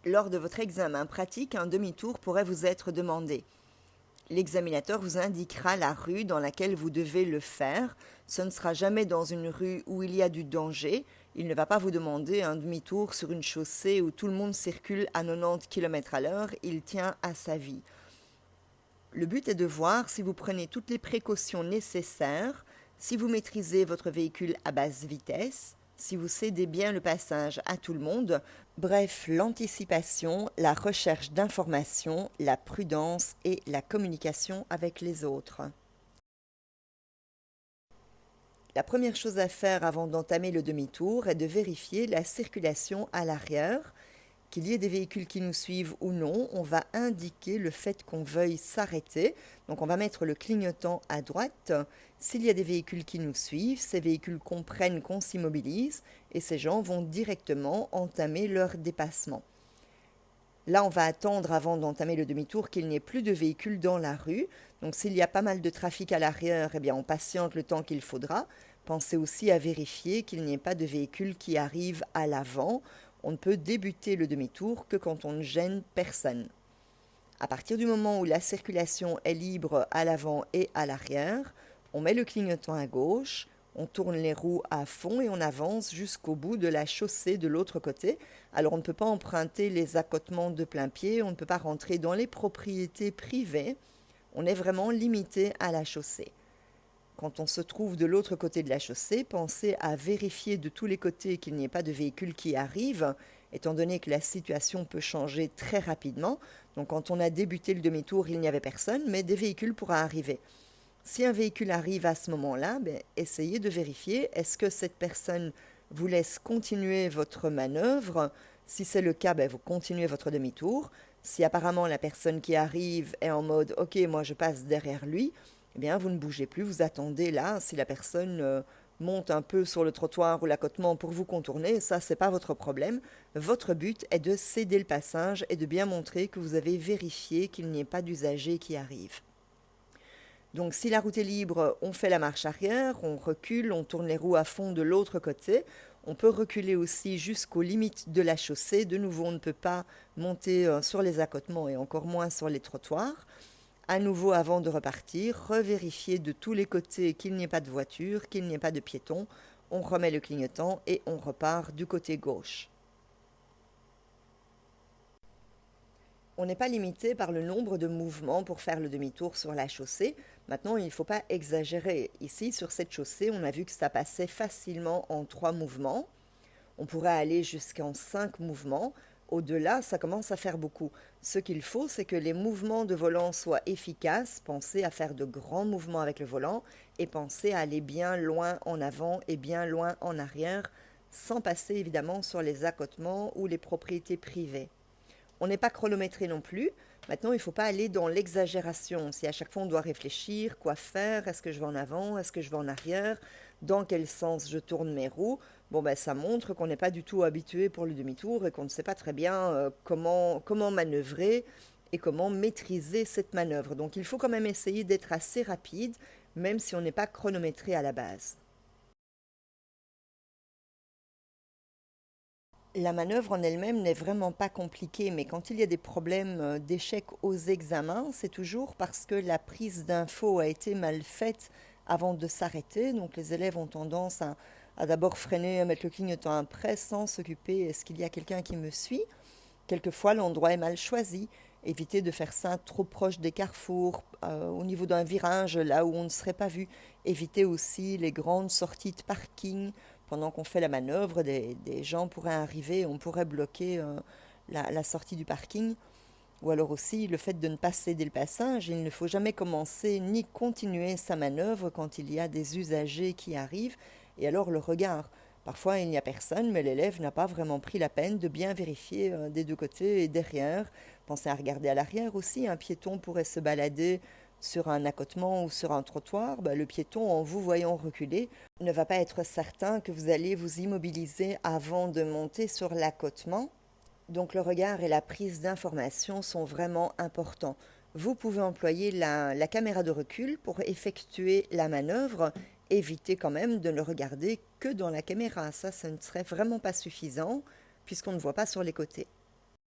Lors de votre examen pratique, un demi-tour pourrait vous être demandé. L'examinateur vous indiquera la rue dans laquelle vous devez le faire. Ce ne sera jamais dans une rue où il y a du danger. Il ne va pas vous demander un demi-tour sur une chaussée où tout le monde circule à 90 km/h. Il tient à sa vie. Le but est de voir si vous prenez toutes les précautions nécessaires, si vous maîtrisez votre véhicule à basse vitesse, si vous cédez bien le passage à tout le monde, bref, l'anticipation, la recherche d'informations, la prudence et la communication avec les autres. La première chose à faire avant d'entamer le demi-tour est de vérifier la circulation à l'arrière. Qu'il y ait des véhicules qui nous suivent ou non, on va indiquer le fait qu'on veuille s'arrêter. Donc on va mettre le clignotant à droite. S'il y a des véhicules qui nous suivent, ces véhicules comprennent qu'on s'immobilise et ces gens vont directement entamer leur dépassement. Là, on va attendre avant d'entamer le demi-tour qu'il n'y ait plus de véhicules dans la rue. Donc s'il y a pas mal de trafic à l'arrière, eh bien, on patiente le temps qu'il faudra. Pensez aussi à vérifier qu'il n'y ait pas de véhicules qui arrivent à l'avant. On ne peut débuter le demi-tour que quand on ne gêne personne. À partir du moment où la circulation est libre à l'avant et à l'arrière, on met le clignotant à gauche, on tourne les roues à fond et on avance jusqu'au bout de la chaussée de l'autre côté. Alors on ne peut pas emprunter les accotements de plein pied, on ne peut pas rentrer dans les propriétés privées, on est vraiment limité à la chaussée. Quand on se trouve de l'autre côté de la chaussée, pensez à vérifier de tous les côtés qu'il n'y ait pas de véhicules qui arrivent, étant donné que la situation peut changer très rapidement. Donc quand on a débuté le demi-tour, il n'y avait personne, mais des véhicules pourraient arriver. Si un véhicule arrive à ce moment-là, essayez de vérifier, est-ce que cette personne vous laisse continuer votre manœuvre? Si c'est le cas, vous continuez votre demi-tour. Si apparemment la personne qui arrive est en mode « Ok, moi je passe derrière lui », eh bien, vous ne bougez plus, vous attendez là. Si la personne monte un peu sur le trottoir ou l'accotement pour vous contourner, ça, c'est pas votre problème. Votre but est de céder le passage et de bien montrer que vous avez vérifié qu'il n'y ait pas d'usagers qui arrivent. Donc, si la route est libre, on fait la marche arrière, on recule, on tourne les roues à fond de l'autre côté. On peut reculer aussi jusqu'aux limites de la chaussée. De nouveau, on ne peut pas monter sur les accotements et encore moins sur les trottoirs. À nouveau, avant de repartir, revérifier de tous les côtés qu'il n'y ait pas de voiture, qu'il n'y ait pas de piétons. On remet le clignotant et on repart du côté gauche. On n'est pas limité par le nombre de mouvements pour faire le demi-tour sur la chaussée. Maintenant, il ne faut pas exagérer. Ici, sur cette chaussée, on a vu que ça passait facilement en 3 mouvements. On pourrait aller jusqu'en 5 mouvements. Au-delà, ça commence à faire beaucoup. Ce qu'il faut, c'est que les mouvements de volant soient efficaces. Pensez à faire de grands mouvements avec le volant et pensez à aller bien loin en avant et bien loin en arrière, sans passer évidemment sur les accotements ou les propriétés privées. On n'est pas chronométré non plus. Maintenant, il ne faut pas aller dans l'exagération. Si à chaque fois on doit réfléchir, quoi faire, est-ce que je vais en avant, est-ce que je vais en arrière, dans quel sens je tourne mes roues, ça montre qu'on n'est pas du tout habitué pour le demi-tour et qu'on ne sait pas très bien comment manœuvrer et comment maîtriser cette manœuvre. Donc il faut quand même essayer d'être assez rapide, même si on n'est pas chronométré à la base. La manœuvre en elle-même n'est vraiment pas compliquée, mais quand il y a des problèmes d'échec aux examens, c'est toujours parce que la prise d'info a été mal faite avant de s'arrêter. Donc les élèves ont tendance à d'abord freiner, à mettre le clignotant après sans s'occuper, est-ce qu'il y a quelqu'un qui me suit? Quelquefois, l'endroit est mal choisi. Évitez de faire ça trop proche des carrefours, au niveau d'un virage, là où on ne serait pas vu. Évitez aussi les grandes sorties de parking. Pendant qu'on fait la manœuvre, des gens pourraient arriver, on pourrait bloquer la sortie du parking. Ou alors aussi le fait de ne pas céder le passage. Il ne faut jamais commencer ni continuer sa manœuvre quand il y a des usagers qui arrivent. Et alors le regard. Parfois il n'y a personne, mais l'élève n'a pas vraiment pris la peine de bien vérifier des deux côtés et derrière. Pensez à regarder à l'arrière aussi. Un piéton pourrait se balader sur un accotement ou sur un trottoir. Le piéton, en vous voyant reculer, ne va pas être certain que vous allez vous immobiliser avant de monter sur l'accotement. Donc le regard et la prise d'information sont vraiment importants. Vous pouvez employer la caméra de recul pour effectuer la manœuvre. Évitez quand même de ne regarder que dans la caméra. Ça ne serait vraiment pas suffisant puisqu'on ne voit pas sur les côtés.